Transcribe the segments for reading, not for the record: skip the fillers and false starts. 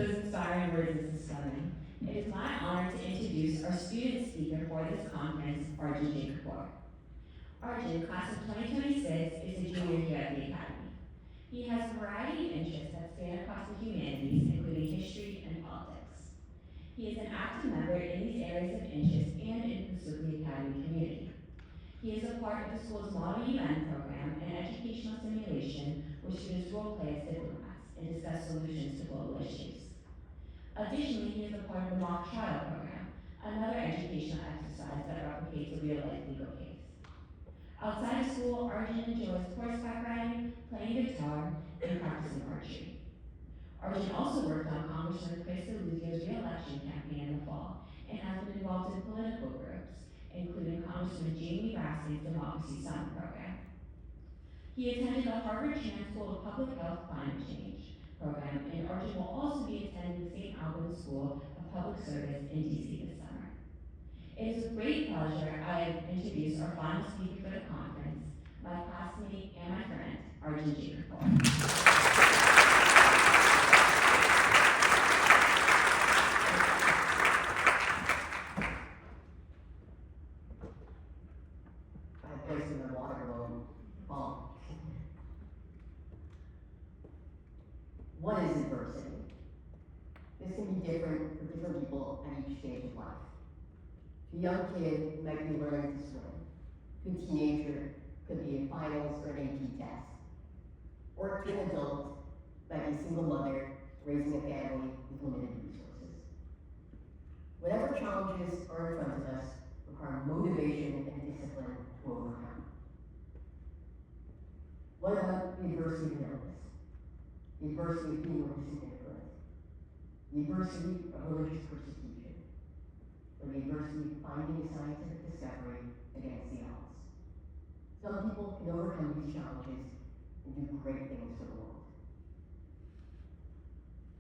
those inspiring words, Mrs. Fleming. It is my honor to introduce our student speaker for this conference, Arjun Kapur. Arjun, class of 2026, is a junior here at the Academy. He has a variety of interests that span across the humanities, including history and politics. He is an active member in these areas of interest and in the Sewickley Academy community. He is a part of the school's Model UN program, an educational simulation where students role-play as diplomats and discuss solutions to global issues. Additionally, he is a part of the mock trial program, another educational exercise that replicates a real-life legal case. Outside of school, Arjun enjoys horseback riding, playing guitar, and practicing archery. Arjun also worked on Congressman Chris Deluzio's re-election campaign in the fall and has been involved in political groups, including Congressman Jamie Rassey's Democracy Summit program. He attended the Harvard Chan School of Public Health Climate Change program, and Arjun will also be attending the St. Albans School of Public Service in DC this summer. It is with great pleasure I introduce our final speaker for the conference, my classmate and my friend, Arjun Kapur. What is adversity? This can be different for different people at each stage of life. To a young kid, it might be learning to swim. To a teenager, it could be a finals or an AP test. Or to an adult, it might be a single mother raising a family with limited resources. Whatever challenges are in front of us require motivation and discipline to overcome. What about the adversity of illness? The adversity of being a recent immigrant, the adversity of religious persecution, or the adversity of finding a scientific discovery against the odds. Some people can overcome these challenges and do great things for the world.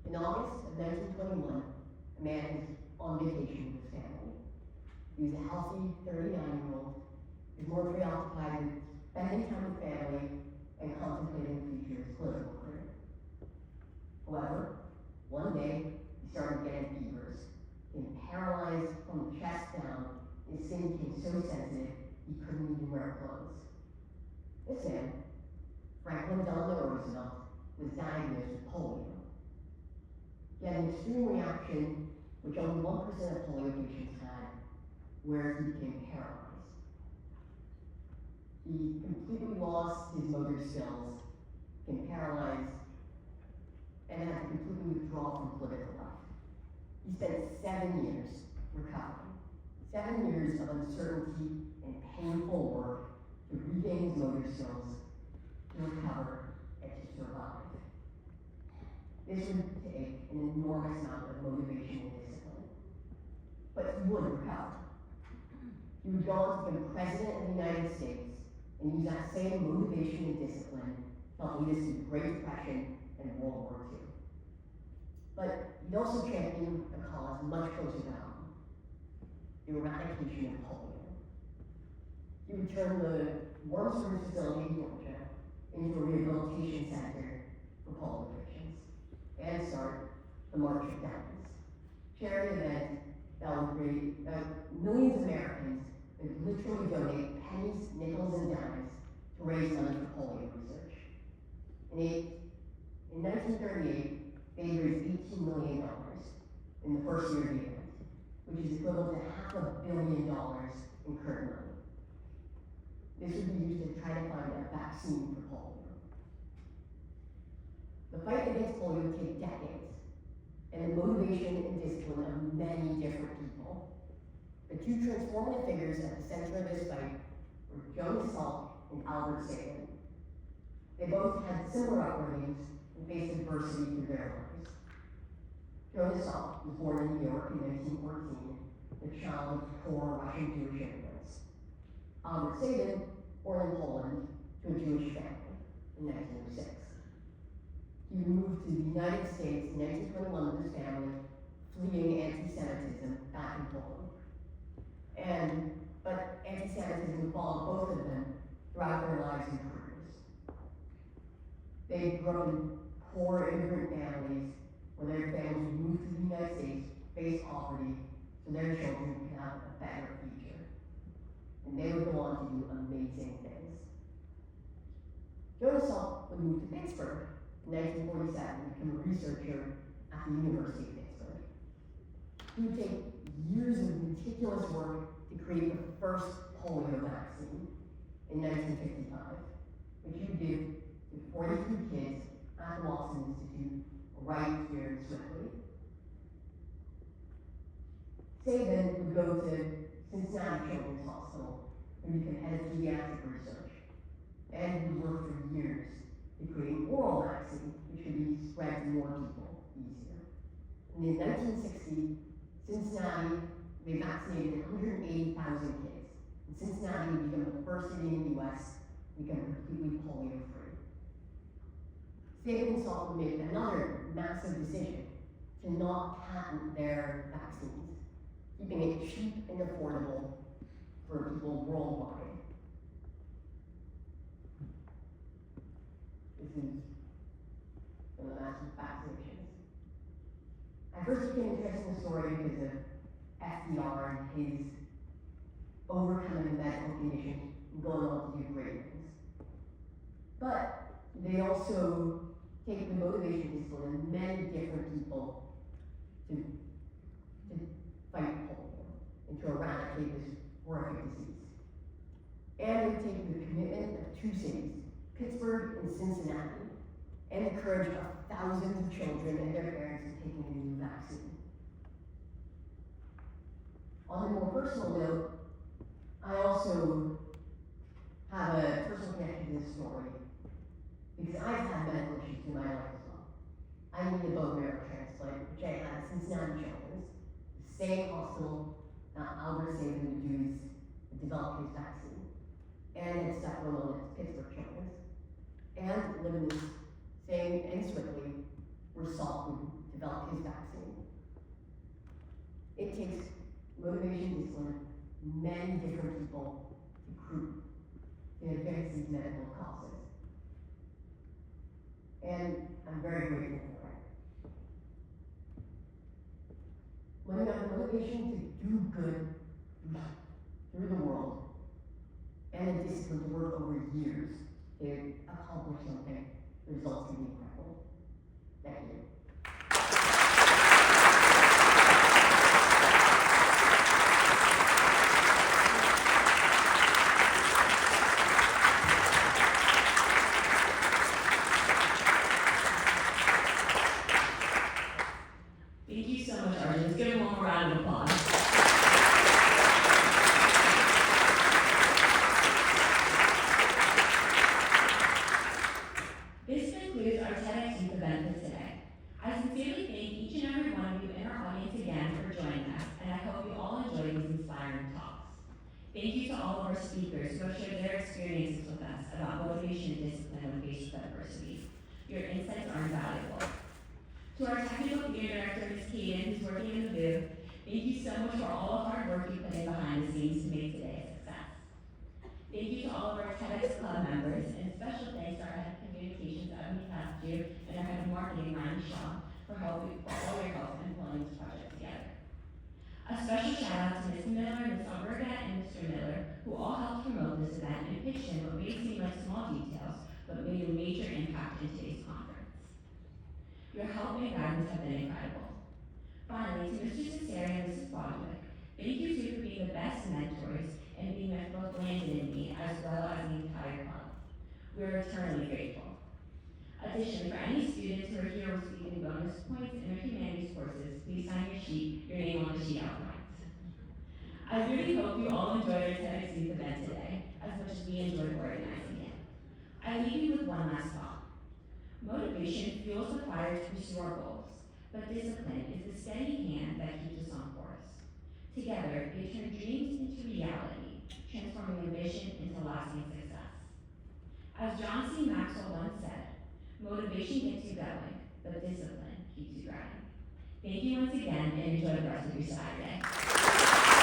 In August of 1921, a man was on vacation with his family. He was a healthy 39-year-old who was more preoccupied with spending time with family and contemplating the future of his political career. However, one day, he started getting fevers, became paralyzed from the chest down, and his skin became so sensitive he couldn't even wear clothes. This man, Franklin Delano Roosevelt, was diagnosed with polio. He had an extreme reaction, which only 1% of polio patients had, where he became paralyzed. He completely lost his motor skills, became paralyzed, and had to completely withdraw from political life. He spent 7 years recovering. 7 years of uncertainty and painful work to regain his motor skills, to recover, and to survive. This would take an enormous amount of motivation and discipline. But he would recover. He would go on to become President of the United States and use that same motivation and discipline to help lead us through the Great Depression and World War II. But he'd also championed a cause much closer to home, the eradication of polio. He would turn the Warm Springs facility in Georgia into a rehabilitation center for polio patients and start the March of Dimes, charity event that would create millions of Americans would literally donate pennies, nickels, and dimes to raise money for polio research. In 1938, they raised $18 million in the first year of the event, which is equivalent to $500 million in current money. This would be used to try to find a vaccine for polio. The fight against polio would take decades, and the motivation and discipline of many different people. The two transformative figures at the center of this fight were Salk and Sabin. They both had similar upbringings and faced adversity through their lives. Salk was born in New York in 1914, the child of poor Russian Jewish immigrants. Sabin, born in Poland to a Jewish family in 1906. He moved to the United States in 1921 with his family, fleeing anti-Semitism back in Poland. But anti-Semitism would follow both of them throughout their lives and careers. They grew up in poor immigrant families where their families would move to the United States, face poverty, so their children can have a better future. And they would go on to do amazing things. Jonas Salk would move to Pittsburgh in 1947 and become a researcher at the University of Pittsburgh. He would take years of meticulous work to create the first polio vaccine in 1955, which he would give to 43 kids at the Watson Institute right here in Swickley. Sabin would go to Cincinnati Children's Hospital and become head of pediatric research, and he would work for years to create an oral vaccine which could be spread to more people easier. And in 1960, Cincinnati, they vaccinated 180,000 kids. And Cincinnati would become the first city in the U.S. to become completely polio-free. Sabin and Salk would make another massive decision to not patent their vaccines, keeping it cheap and affordable for people worldwide. This is one of the massive vaccinations. I first became interested in the story because of FDR and his overcoming medical conditions and going on to do great things. But they also take the motivation discipline in many different people to fight polio and to eradicate this horrific disease. And they take the commitment of two cities, Pittsburgh and Cincinnati, and the courage of thousands of children and their parents in taking a new vaccine. On a more personal note, I also have a personal connection to this story because I've had medical issues in my life as well. I needed a bone marrow transplant, which I had at Cincinnati Children's, the same hospital that Albert Sabin would use to develop his vaccine, and at Steppenwolf at Pittsburgh Children's, and live in this same in Swickley where Salk would develop his vaccine. It takes motivation, discipline, many different people to advance these medical causes. And I'm very grateful for it. When you have the motivation to do good through the world, and the discipline to work over years to accomplish something, the results can be incredible. Thank you. Thank you so much, Arjun. Let's give him one more round of applause. This concludes our TEDx Youth event for today. I sincerely thank each and every one of you in our audience again for joining us, and I hope you all enjoyed these inspiring talks. Thank you to all of our speakers who have shared their experiences with us about motivation and discipline when faced with adversity. Your insights are invaluable. To our technical theater director, Ms. Kaden, who's working in the booth, thank you so much for all the hard work you put in behind the scenes to make today a success. Thank you to all of our TEDx Club members, and special thanks to our head of communications, Ebony Pascu, and our head of marketing, Ryan Shaw, for all your help in pulling this project together. A special shout out to Ms. Miller, Ms. Alberta, and Mr. Miller, who all helped promote this event and pitched in what may seem like small details, but made a major impact in today's conference. Your help and guidance have been incredible. Finally, to Mr. Cesare and Mrs. Baldwick, thank you too for being the best mentors and being with both Landon and me, as well as the entire club. We are eternally grateful. Additionally, for any students who are here receiving bonus points in their humanities courses, please sign your name on the sheet out front. I really hope you all enjoyed our TEDx Youth event today, as much as we enjoyed organizing it. I leave you with one last thought. Motivation fuels the fire to pursue our goals, but discipline is the steady hand that keeps us on course. Together, they turn dreams into reality, transforming ambition into lasting success. As John C. Maxwell once said, motivation gets you going, but discipline keeps you growing. Thank you once again, and enjoy the rest of your Saturday.